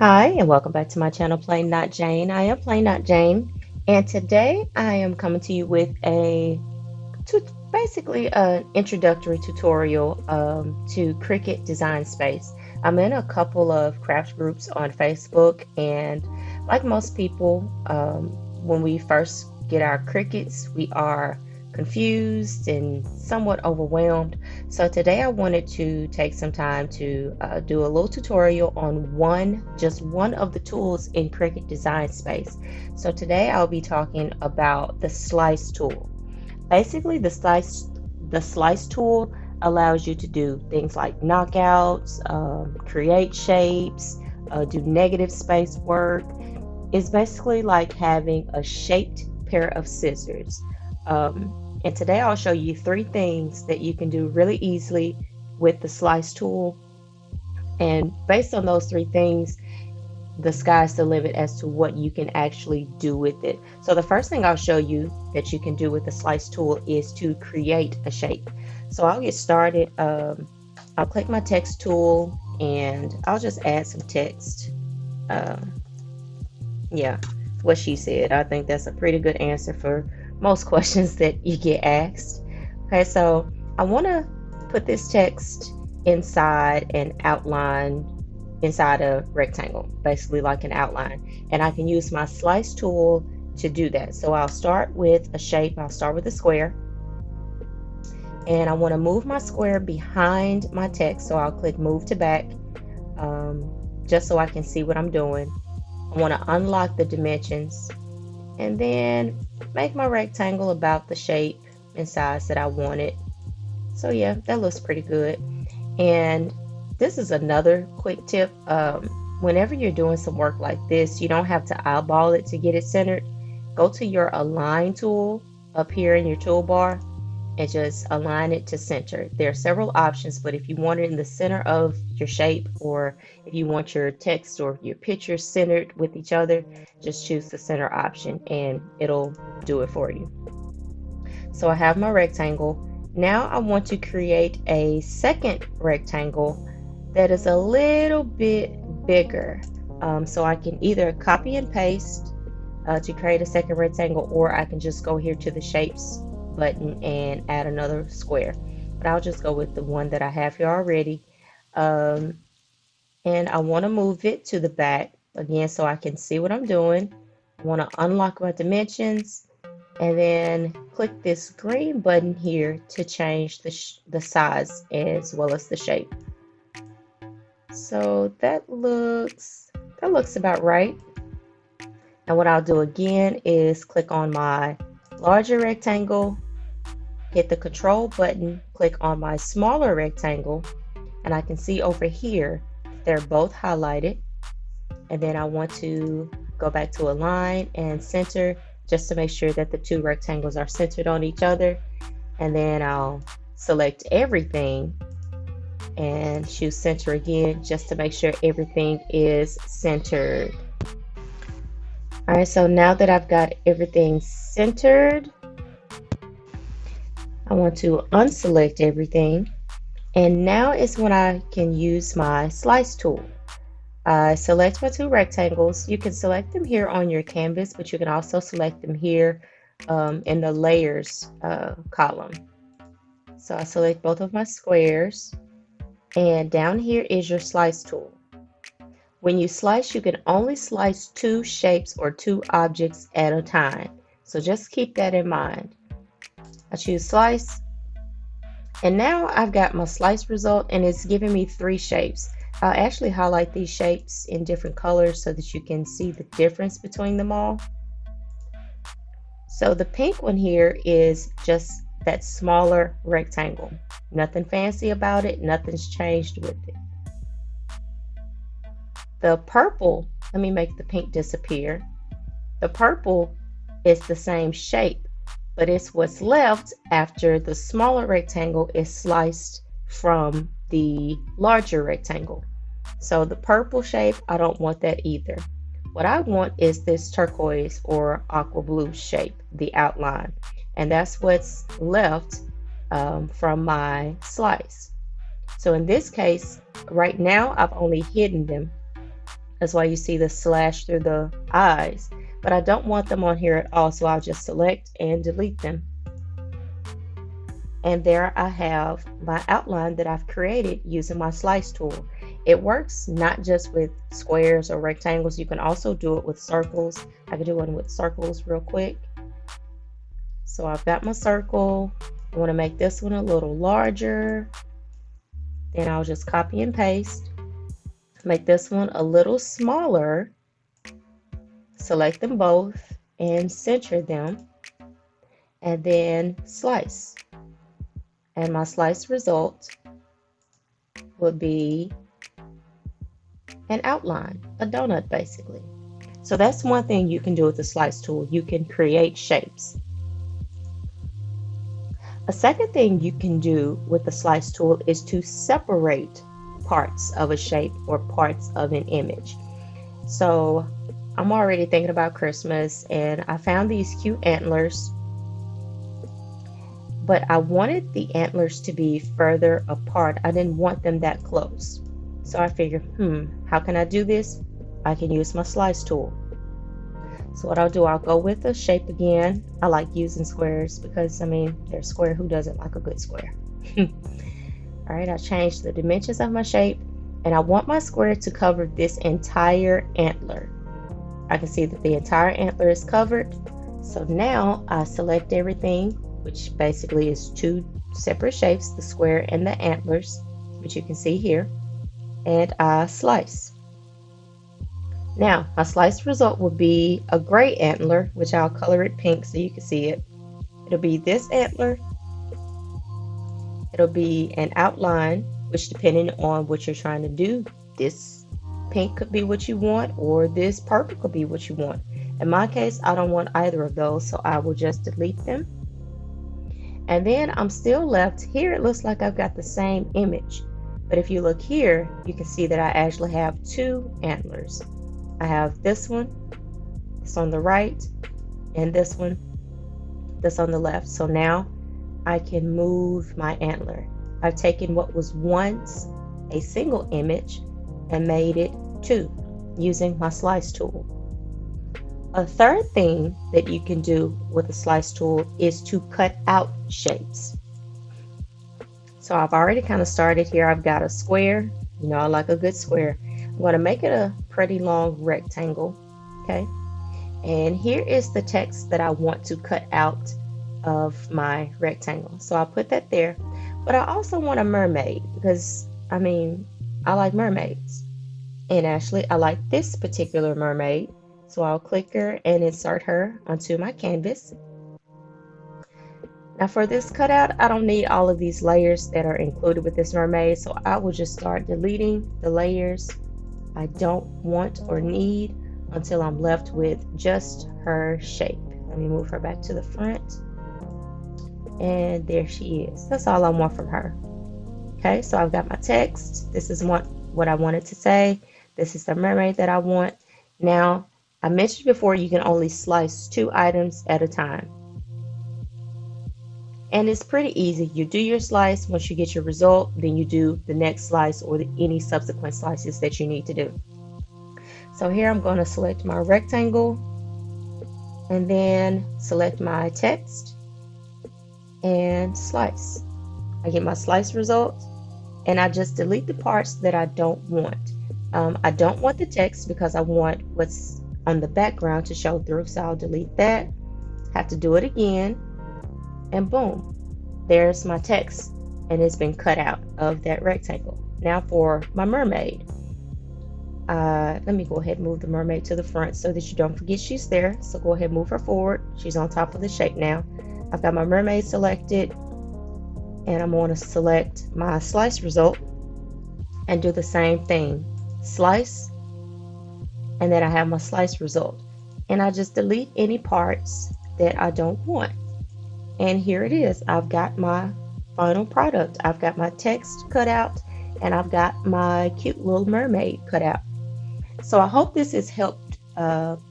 Hi, and welcome back to my channel, Plain Not Jane. I am Plain Not Jane, and today I am coming to you with basically an introductory tutorial to Cricut Design Space. I'm in a couple of craft groups on Facebook, and like most people, when we first get our Cricuts, we are confused and somewhat overwhelmed. So today I wanted to take some time to do a little tutorial on just one of the tools in Cricut Design Space. So today I'll be talking about the slice tool. Basically, the slice tool allows you to do things like knockouts, create shapes, do negative space work. It's basically like having a shaped pair of scissors. And today I'll show you three things that you can do really easily with the slice tool. And based on those three things, the sky's the limit as to what you can actually do with it. So the first thing I'll show you that you can do with the slice tool is to create a shape. So I'll get started. I'll click my text tool and I'll just add some text. Yeah, what she said. I think that's a pretty good answer for most questions that you get asked. Okay, so I want to put this text inside an outline, inside a rectangle, basically like an outline. And I can use my slice tool to do that. So I'll start with a shape. I'll start with a square. And I want to move my square behind my text. So I'll click move to back, just so I can see what I'm doing. I want to unlock the dimensions and then make my rectangle about the shape and size that I wanted. So yeah, that looks pretty good. And this is another quick tip. Whenever you're doing some work like this, you don't have to eyeball it to get it centered. Go to your align tool up here in your toolbar and just align it to center. There are several options, but if you want it in the center of your shape, or if you want your text or your picture centered with each other, just choose the center option and it'll do it for you. So I have my rectangle. Now I want to create a second rectangle that is a little bit bigger. So I can either copy and paste to create a second rectangle, or I can just go here to the shapes button and add another square. But I'll just go with the one that I have here already. And I want to move it to the back again so I can see what I'm doing. I want to unlock my dimensions and then click this green button here to change the size as well as the shape. So that looks about right. And what I'll do again is click on my larger rectangle, hit the control button, click on my smaller rectangle, and I can see over here they're both highlighted. And then I want to go back to align and center just to make sure that the two rectangles are centered on each other. And then I'll select everything and choose center again just to make sure everything is centered. All right, so now that I've got everything centered, I want to unselect everything. And now is when I can use my slice tool. I select my two rectangles. You can select them here on your canvas, but you can also select them here in the layers column. So I select both of my squares, and down here is your slice tool. When you slice, you can only slice two shapes or two objects at a time. So just keep that in mind. I choose slice, and now I've got my slice result, and it's giving me three shapes. I'll actually highlight these shapes in different colors so that you can see the difference between them all. So the pink one here is just that smaller rectangle. Nothing fancy about it, nothing's changed with it. The purple, let me make the pink disappear. The purple is the same shape, but it's what's left after the smaller rectangle is sliced from the larger rectangle. So the purple shape, I don't want that either. What I want is this turquoise or aqua blue shape, the outline, and that's what's left from my slice. So in this case, right now I've only hidden them That's why you see the slash through the eyes. But I don't want them on here at all, so I'll just select and delete them. And there I have my outline that I've created using my slice tool. It works not just with squares or rectangles, you can also do it with circles. I can do one with circles real quick. So I've got my circle. I want to make this one a little larger. Then I'll just copy and paste. Make this one a little smaller. Select them both and center them. And then slice. And my slice result would be an outline, a donut basically. So that's one thing you can do with the slice tool. You can create shapes. A second thing you can do with the slice tool is to separate parts of a shape or parts of an image. So I'm already thinking about Christmas, and I found these cute antlers, but I wanted the antlers to be further apart. I didn't want them that close. So I figured, how can I do this? I can use my slice tool. So what I'll do, I'll go with the shape again. I like using squares because, I mean, they're square. Who doesn't like a good square? All right, I changed the dimensions of my shape, and I want my square to cover this entire antler. I can see that the entire antler is covered. So now I select everything, which basically is two separate shapes, the square and the antlers, which you can see here, and I slice. Now, my slice result will be a gray antler, which I'll color it pink so you can see it. It'll be this antler. It'll be an outline, which depending on what you're trying to do, this pink could be what you want, or this purple could be what you want. In my case, I don't want either of those, so I will just delete them. And then I'm still left here. It looks like I've got the same image, but if you look here, you can see that I actually have two antlers. I have this one, this on the right, and this one, this on the left. So now I can move my antler. I've taken what was once a single image and made it two using my slice tool. A third thing that you can do with the slice tool is to cut out shapes. So I've already kind of started here. I've got a square. You know, I like a good square. I'm going to make it a pretty long rectangle. Okay. And here is the text that I want to cut out of my rectangle. So I'll put that there. But I also want a mermaid because, I mean, I like mermaids. And actually, I like this particular mermaid. So I'll click her and insert her onto my canvas. Now for this cutout, I don't need all of these layers that are included with this mermaid. So I will just start deleting the layers I don't want or need until I'm left with just her shape. Let me move her back to the front. And there she is. That's all I want from her. Okay, so I've got my text. This is what I wanted to say. This is the mermaid that I want. Now, I mentioned before you can only slice two items at a time. And it's pretty easy. You do your slice. Once you get your result, then you do the next slice or any subsequent slices that you need to do. So here I'm going to select my rectangle and then select my text and slice. I get my slice result and I just delete the parts that I don't want. I don't want the text because I want what's on the background to show through, so I'll delete that. Have to do it again, and boom, there's my text, and it's been cut out of that rectangle. Now for my mermaid, let me go ahead and move the mermaid to the front so that you don't forget she's there. So go ahead and move her forward. She's on top of the shape now. I've got my mermaid selected, and I'm going to select my slice result and do the same thing. Slice, and then I have my slice result, and I just delete any parts that I don't want. And here it is. I've got my final product. I've got my text cut out, and I've got my cute little mermaid cut out. So I hope this has helped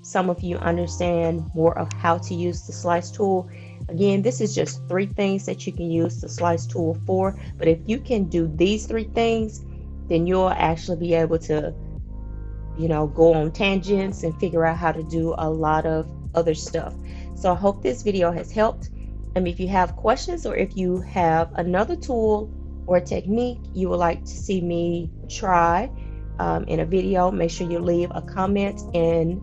some of you understand more of how to use the slice tool. Again, this is just 3 things that you can use the slice tool for, but if you can do these 3 things, then you'll actually be able to go on tangents and figure out how to do a lot of other stuff. So I hope this video has helped. And if you have questions, or if you have another tool or technique you would like to see me try in a video, make sure you leave a comment in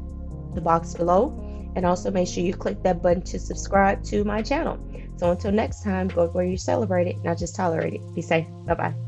the box below. And also make sure you click that button to subscribe to my channel. So until next time, go where you celebrate it, not just tolerate it. Be safe. Bye-bye.